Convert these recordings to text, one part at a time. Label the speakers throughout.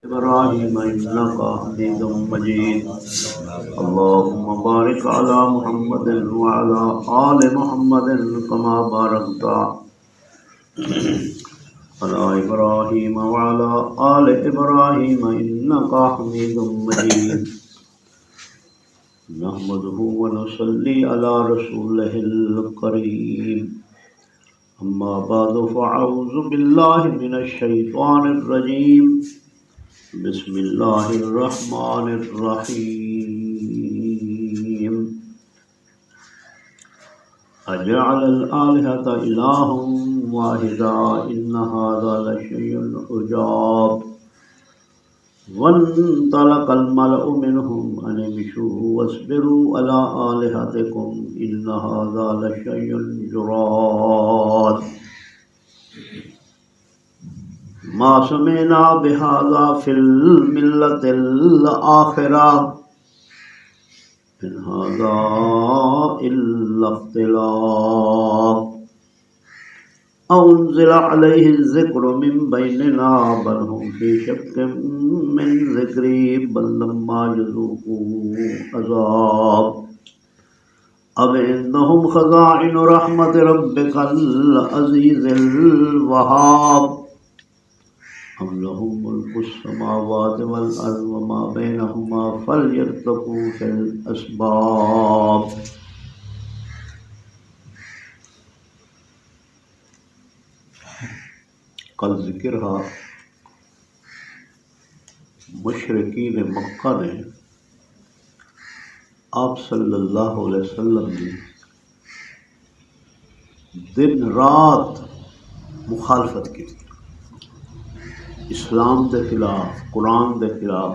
Speaker 1: إبراهيم إنك حميد مجيد اللهم بارك على محمد وعلى آل محمد كما باركت على إبراهيم وعلى آل إبراهيم إنك حميد مجيد نحمده ونصلي على رسوله الكريم أما بعد فأعوذ بالله من الشيطان الرجيم بسم الله الرحمن الرحيم أجعل الآلهة إله واحدا إن هذا لشيء عجاب وانطلق الملأ منهم أن امشوا واصبروا على آلهتكم إن هذا لشيء يراد ما سمعنا بهذا في الملة الآخرة إن هذا إلا اختلاق أنزل عليه الذكر من بيننا بل هم في شك من ذكري بل لما يذوقوا عذاب أم عندهم خزائن رحمة ربك العزيز الوهاب أم لهم ملك السماوات والأرض وما بينهما فليرتقوا في الأسباب کل ذکر ہے مشرکین مکہ نے آپ صلی اللہ علیہ وسلم کی دن رات مخالفت کی تھی، اسلام کے خلاف، قرآن کے خلاف،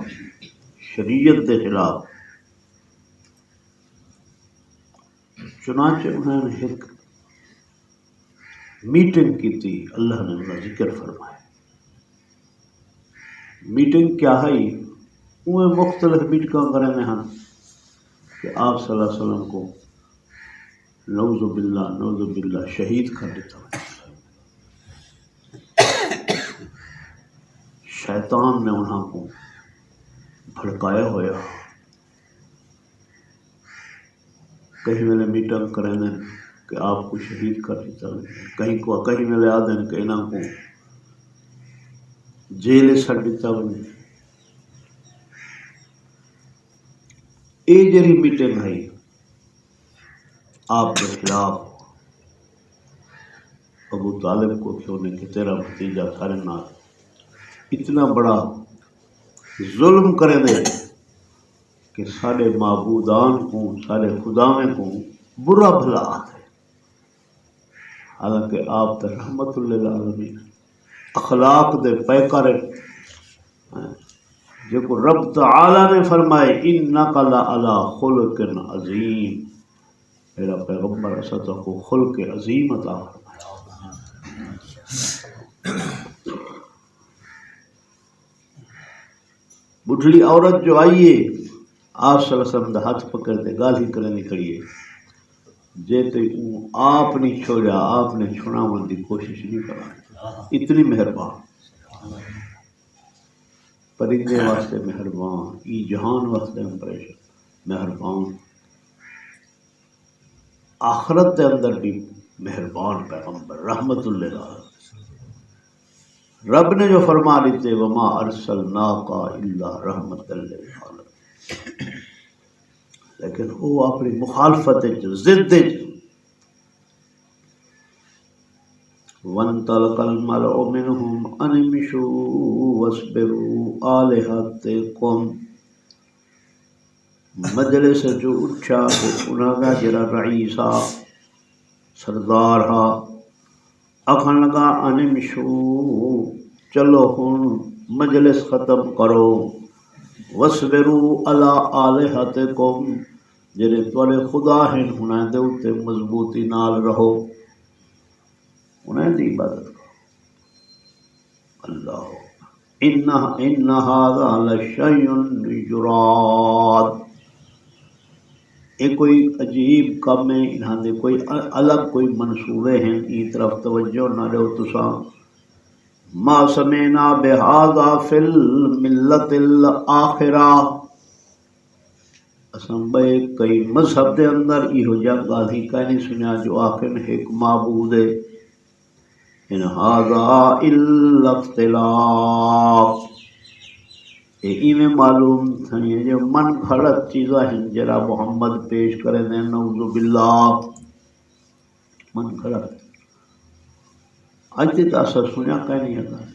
Speaker 1: شریعت کے خلاف۔ چنانچہ انہوں نے ایک میٹنگ کی تھی، اللہ نے انہوں ذکر فرمایا۔ میٹنگ کیا ہے؟ وہ مختلف میٹنگاں کرنے ہیں کہ آپ صلی اللہ علیہ وسلم کو نعوذ باللہ شہید کر دیتا ہے۔ شیطان نے انہوں کو بھڑکایا ہوا، کہیں میں نے میٹنگ کرنے کہ آپ کو شہید کر دیتا ہے، کہیں میں لے آ دیں کہ انہوں کو جیل سٹ دیتا بنے۔ یہ جڑی میٹنگ ہے آپ کے خلاف، ابو طالب کو کیوں نے کہ تیرا بھتیجا تھارے نال اتنا بڑا ظلم کرے دے کہ سارے معبودان کو، سارے خداویں کو برا بھلا آتے، حالانکہ آپ تو رحمت للعالمین اخلاق دے پیکر جو کو رب تعالی نے فرمائے انک لعلی خلق عظیم، میرا پیغمبر اسد کو خلق عظیم عطا فرمایا۔ بڈھڑی عورت جو آئیے آپ صلی اللہ علیہ وسلم دا ہاتھ پکڑ دے گالی کرنے نکلیے، جے تو آپ نہیں چھوڑا، آپ نے چھڑاون دی کوشش نہیں کرا، اتنی مہربان، پرندے واسطے مہربان، ای جہان واسطے امپریشن مہربان، آخرت دے اندر بھی مہربان پیغمبر رحمت للعالمین۔ رب نے جو فرما دیتے وما ارسلناک الا رحمت للعالمین، لیکن وہ اپنی مخالفت ضد وانطلق الملأ منهم ان امشوا واصبروا آلهتكم، مجلس جو اٹھا کہ انہاں دا جڑا رئیسا سردار ہا آکھن لگا ان امشوا چلو ہن مجلس ختم کرو، واصبروا علی آلہتکم جڑے تواڈے خدا ہیں انہاں دے اوتے مضبوطی نال رہو، انہیں دی عبادت کرو۔ اللہ ان ھذا لشیء یراد، یہ کوئی عجیب کام ہے، انہاں دے کوئی الگ کوئی منصوبے ہیں، ای طرف توجہ نہ رہو تساں، ما سمعنا بہذا فی الملت الاخرہ اساں بے کئی مذہب دے اندر ایہو جا گل ہی کہیں نہیں سنیا جو آخر ایک معبود ہے ان ھذا الا اختلاف ایویں معلوم تھئی جو من گھڑت چیزاں ہیں جرا محمد پیش کرے دیں نعوذ باللہ من گھڑت اج تک اساں سنیا کہیں نہیں ہے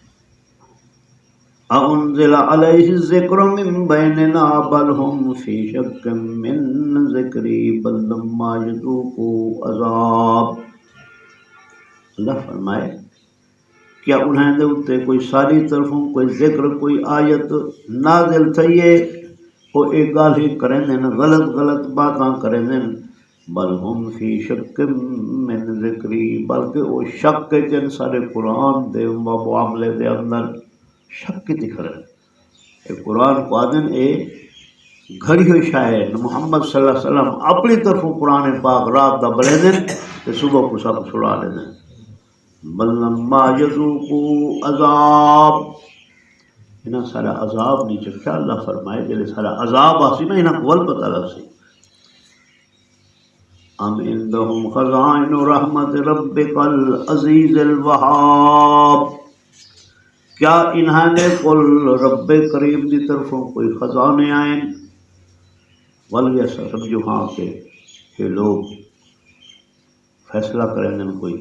Speaker 1: انزل علیہ الذکر من بیننا بل ہم فی شک من ذکری بل لما یذوقوا عذاب اللہ فرمائے کیا انہیں دے اتے کوئی ساری طرفوں کوئی ذکر کوئی آیت نازل تھئیے وہ ایک گال ہی کریں دیں غلط غلط باتاں کریں دیں بل ہم فی شک من ذکری بلکہ وہ شک کے جن سارے قرآن دے معاملے دے اندر شک کی دکھ رہے اے قرآن کو آدن اے گھڑی ہوئی شاید محمد صلی اللہ علیہ وسلم اپنی طرفوں قرآن پاک رات دا بلے دن تے صبح کو سب چھڑا لے دیں بل لما یذوقوا عذاب انہاں سارا عذاب نہیں چکھا اللہ فرمائے جلے سارا عذاب آسی نا انہاں کول پتہ لگ سی ام عندهم خزائن رحمت ربک العزیز الوہاب کیا انہوں نے کل رب کریم دی طرفوں کوئی خزانے آئیں ولی ایسا سمجھو ہاں کہ لوگ فیصلہ کریں گے کوئی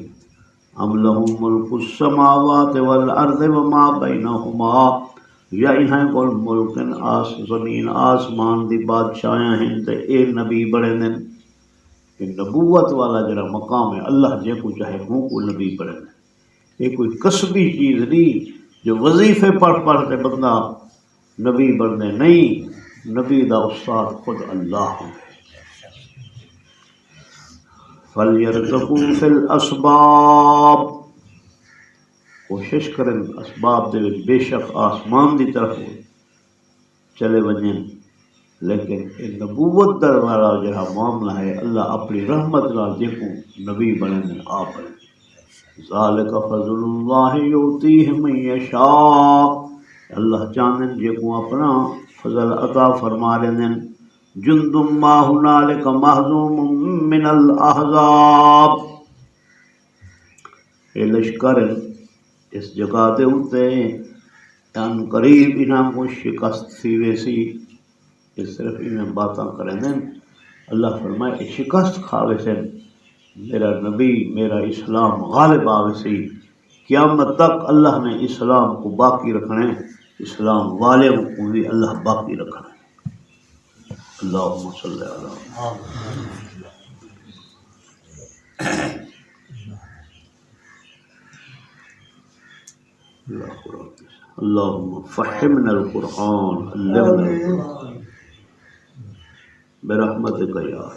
Speaker 1: ام لہم ملک السماوات والارض وما بینہما یا انہیں کل ملکن زمین آسمان دی بادشاہیں ہیں تے اے نبی بڑے دن کہ نبوت والا جرا مقام ہے اللہ جے کو چاہے ہوں کو نبی بڑے دن یہ کوئی کسبی چیز نہیں جو وظیفے پڑھ کے بندہ نبی بننے نہیں نبی دا استاد خود اللہ ہے فَلْيَرْتَقُوا فِي الْأَسْبَابِ کوشش کریں اسباب دے بے شک آسمان دی طرف چلے ونجن لیکن نبوت در والا جہاں معاملہ ہے اللہ اپنی رحمت نال دیکھو نبی بنے آپ بنے ذالک فضل اللہ یؤتیہ من یشاء اللہ چاندن جے کو اپنا فضل عطا فرما دین جند ما ہنالک مہزوم من الاحزاب اے لشکر اس جگہ دے ہوتے ان قریب انہاں کو شکست تھی ویسی اس صرف انہیں باتاں کریں دیں اللہ فرمائے شکست کھاوے سے میرا نبی میرا اسلام غالب آوے سی قیامت تک اللہ نے اسلام کو باقی رکھنے اسلام والے کو بھی اللہ باقی رکھنے اللہم صلی اللہ اللہم فہمنا القرآن علمنا القرآن برحمتک یا